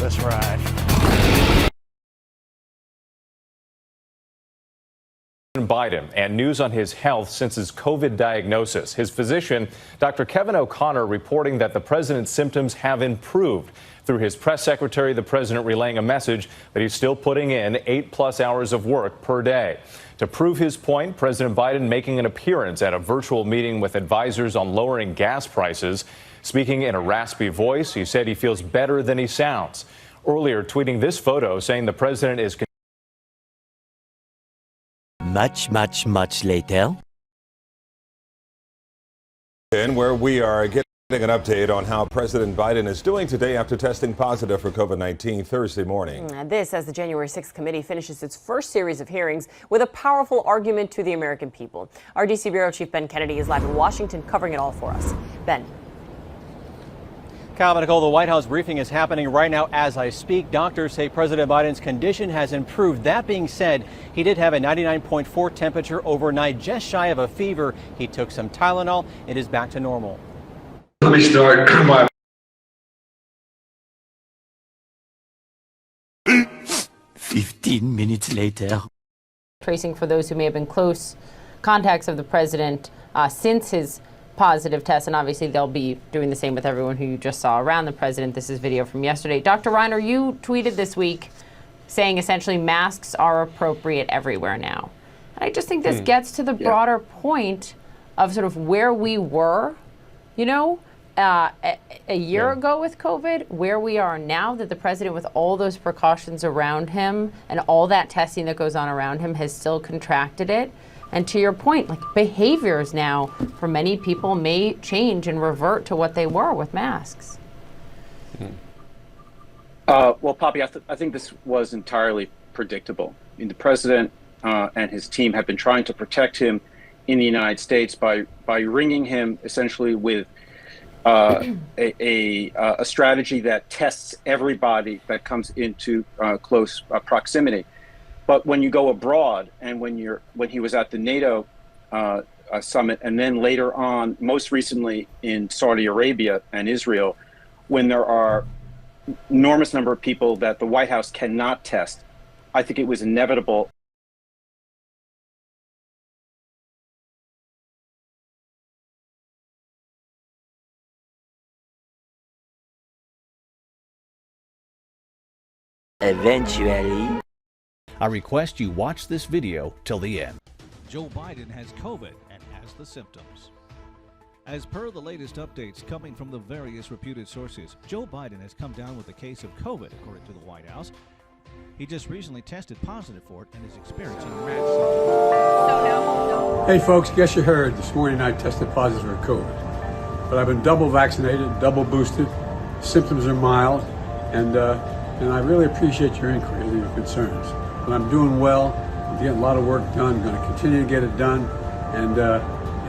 That's right. Biden and news on his health since his COVID diagnosis. His physician, Dr. Kevin O'Connor, reporting that the president's symptoms have improved. Through his press secretary, the president relaying a message that he's still putting in 8+ hours of work per day. To prove his point, President Biden making an appearance at a virtual meeting with advisors on lowering gas prices. Speaking in a raspy voice, he said he feels better than he sounds. Earlier, tweeting this photo saying the president is much later. And where we are getting an update on how President Biden is doing today after testing positive for COVID-19 Thursday morning. This as the January 6th committee finishes its first series of hearings with a powerful argument to the American people. Our D.C. Bureau Chief Ben Kennedy is live in Washington covering it all for us. Ben. Calvin, Nicole, the White House briefing is happening right now as I speak. Doctors say President Biden's condition has improved. That being said, he did have a 99.4 temperature overnight, just shy of a fever. He took some Tylenol. It is back to normal. Let me start by 15 minutes later. Tracing for those who may have been close contacts of the president since his positive test, and obviously they'll be doing the same with everyone who you just saw around the president. This is video from yesterday. Dr. Reiner, you tweeted this week saying essentially masks are appropriate everywhere now. And I just think this gets to the broader point of sort of where we were, you know, a year ago with COVID, where we are now, that the president, with all those precautions around him and all that testing that goes on around him, has still contracted it. And to your point, like, behaviors now for many people may change and revert to what they were with masks. Well, Poppy, I think this was entirely predictable. I mean, the president and his team have been trying to protect him in the United States by ringing him essentially with a strategy that tests everybody that comes into close proximity. But when you go abroad, and when he was at the NATO summit, and then later on, most recently in Saudi Arabia and Israel, when there are enormous number of people that the White House cannot test, I think it was inevitable. Eventually. I request you watch this video till the end. Joe Biden has COVID and has the symptoms. As per the latest updates coming from the various reputed sources, Joe Biden has come down with a case of COVID, according to the White House. He just recently tested positive for it and is experiencing rash symptoms. Hey folks, guess you heard this morning I tested positive for COVID. But I've been double vaccinated, double boosted, symptoms are mild, and I really appreciate your inquiry and your concerns. But I'm doing well, I'm getting a lot of work done, I'm going to continue to get it done, and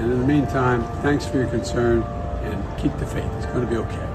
in the meantime, thanks for your concern, and keep the faith, it's going to be okay.